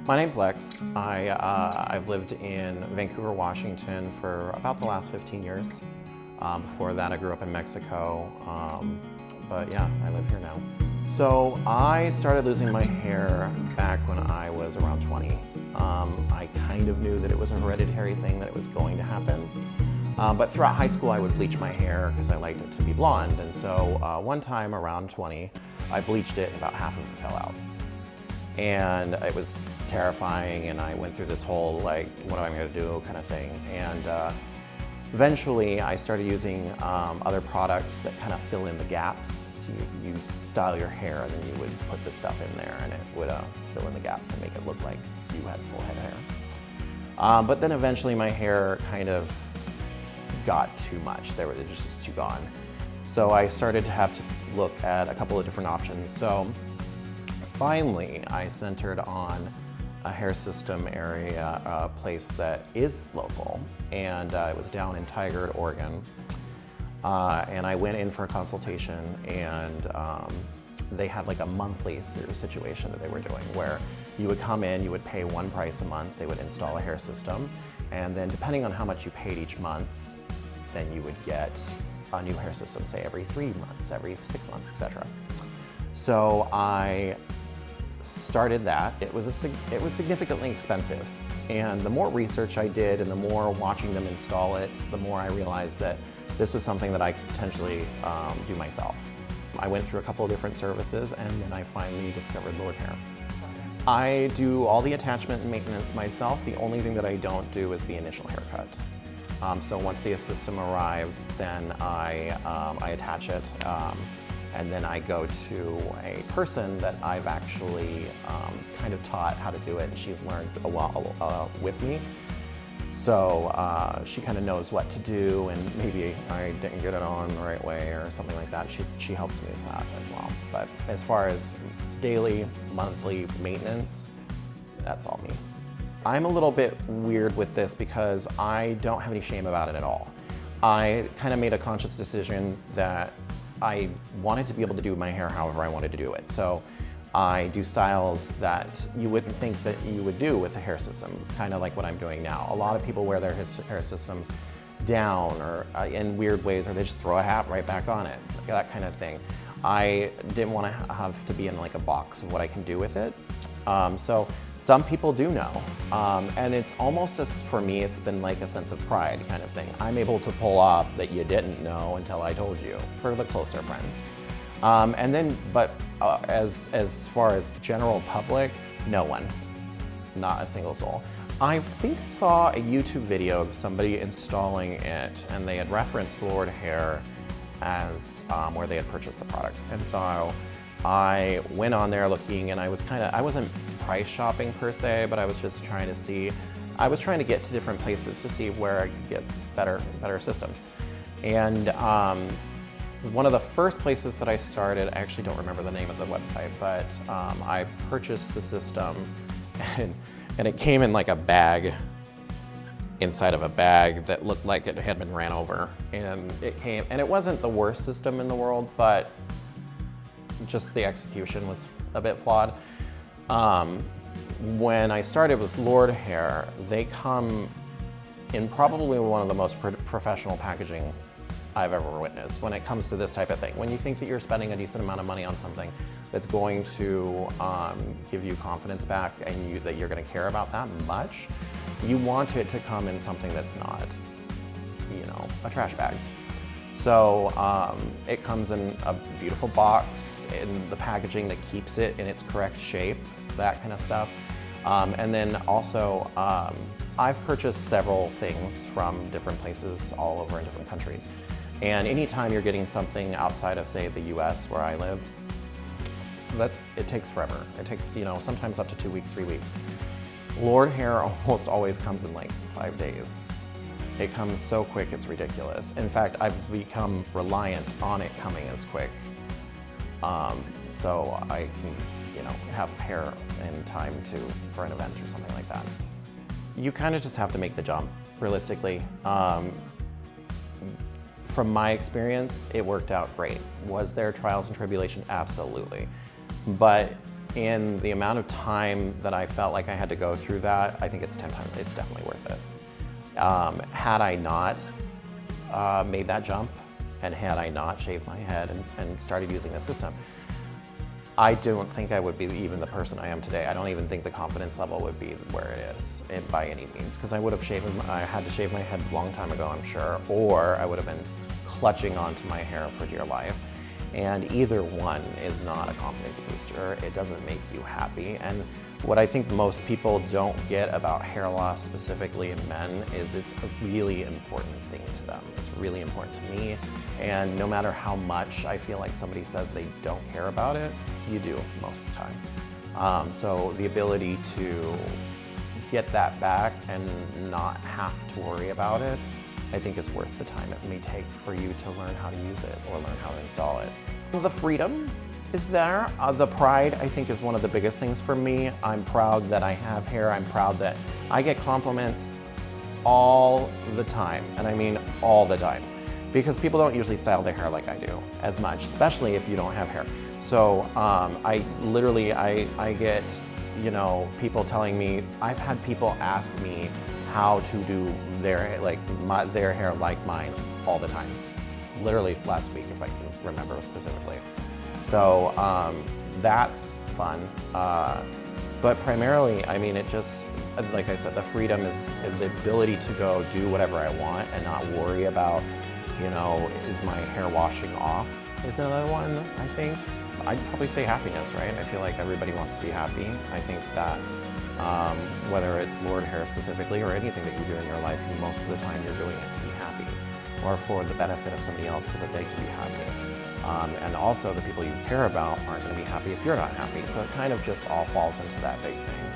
My name's Lex. I've lived in Vancouver, Washington for about the last 15 years. Before that, I grew up in Mexico, but yeah, I live here now. So I started losing my hair back when I was around 20. I kind of knew that it was a hereditary thing, that it was going to happen. But throughout high school, I would bleach my hair because I liked it to be blonde. And so one time around 20, I bleached it and about half of it fell out. And it was terrifying, and I went through this whole, like, what am I gonna do kind of thing. And eventually I started using other products that kind of fill in the gaps. So you style your hair and then you would put the stuff in there and it would fill in the gaps and make it look like you had full head of hair. But then eventually my hair kind of got too much. It was just too gone. So I started to have to look at a couple of different options. So finally, I centered on a hair system area, a place that is local, and it was down in Tigard, Oregon. And I went in for a consultation, and they had like a monthly sort of situation that they were doing where you would come in, you would pay one price a month, they would install a hair system, and then depending on how much you paid each month, then you would get a new hair system, say every 3 months, every 6 months, etc. So I started that. It was significantly expensive. And the more research I did and the more watching them install it, the more I realized that this was something that I could potentially do myself. I went through a couple of different services and then I finally discovered Lordhair. I do all the attachment and maintenance myself. The only thing that I don't do is the initial haircut. So once the system arrives, then I attach it. And then I go to a person that I've actually kind of taught how to do it, and she's learned a lot with me. So she kind of knows what to do, and maybe I didn't get it on the right way or something like that. She helps me with that as well. But as far as daily, monthly maintenance, that's all me. I'm a little bit weird with this because I don't have any shame about it at all. I kind of made a conscious decision that I wanted to be able to do my hair however I wanted to do it. So I do styles that you wouldn't think that you would do with a hair system, kind of like what I'm doing now. A lot of people wear their hair systems down or in weird ways, or they just throw a hat right back on it, that kind of thing. I didn't want to have to be in like a box of what I can do with it. So some people do know, and it's almost for me, it's been like a sense of pride kind of thing. I'm able to pull off that you didn't know until I told you, for the closer friends. And then, but as far as general public, no one, not a single soul. I think I saw a YouTube video of somebody installing it, and they had referenced Lordhair as where they had purchased the product. And so I went on there looking, and I wasn't price shopping per se, but I was just trying to see, I was trying to get to different places to see where I could get better systems. And one of the first places that I started, I actually don't remember the name of the website, but I purchased the system, and it came in like a bag, inside of a bag that looked like it had been ran over. And it wasn't the worst system in the world, but just the execution was a bit flawed. When I started with Lordhair, they come in probably one of the most professional packaging I've ever witnessed when it comes to this type of thing. When you think that you're spending a decent amount of money on something that's going to give you confidence back and that you're going to care about that much, you want it to come in something that's not, a trash bag. So it comes in a beautiful box, in the packaging that keeps it in its correct shape, that kind of stuff. And then also, I've purchased several things from different places all over in different countries. And anytime you're getting something outside of, say, the US where I live, it takes forever. It takes, sometimes up to 2 weeks, 3 weeks. Lordhair almost always comes in like 5 days. It comes so quick, it's ridiculous. In fact, I've become reliant on it coming as quick. So I can, have hair in time for an event or something like that. You kind of just have to make the jump, realistically. From my experience, it worked out great. Was there trials and tribulation? Absolutely. But in the amount of time that I felt like I had to go through that, I think it's 10 times, it's definitely worth it. Had I not made that jump, and had I not shaved my head and started using the system, I don't think I would be even the person I am today. I don't even think the confidence level would be where it is by any means, because I would have I had to shave my head a long time ago, I'm sure, or I would have been clutching onto my hair for dear life. And either one is not a confidence booster. It doesn't make you happy. And what I think most people don't get about hair loss, specifically in men, is it's a really important thing to them. It's really important to me. And no matter how much I feel like somebody says they don't care about it, you do most of the time. So the ability to get that back and not have to worry about it, I think is worth the time it may take for you to learn how to use it or learn how to install it. The freedom is there. The pride, I think, is one of the biggest things for me. I'm proud that I have hair. I'm proud that I get compliments all the time, and I mean all the time, because people don't usually style their hair like I do as much, especially if you don't have hair. So I literally get, you know, people telling me, I've had people ask me how to do their hair like mine all the time. Literally last week, if I can remember specifically. So that's fun. But primarily, I mean, it just, like I said, the freedom is the ability to go do whatever I want and not worry about, you know, is my hair washing off is another one, I think. I'd probably say happiness, right? I feel like everybody wants to be happy. I think that whether it's Lordhair specifically or anything that you do in your life, most of the time you're doing it to be happy or for the benefit of somebody else so that they can be happy. And also the people you care about aren't going to be happy if you're not happy. So it kind of just all falls into that big thing.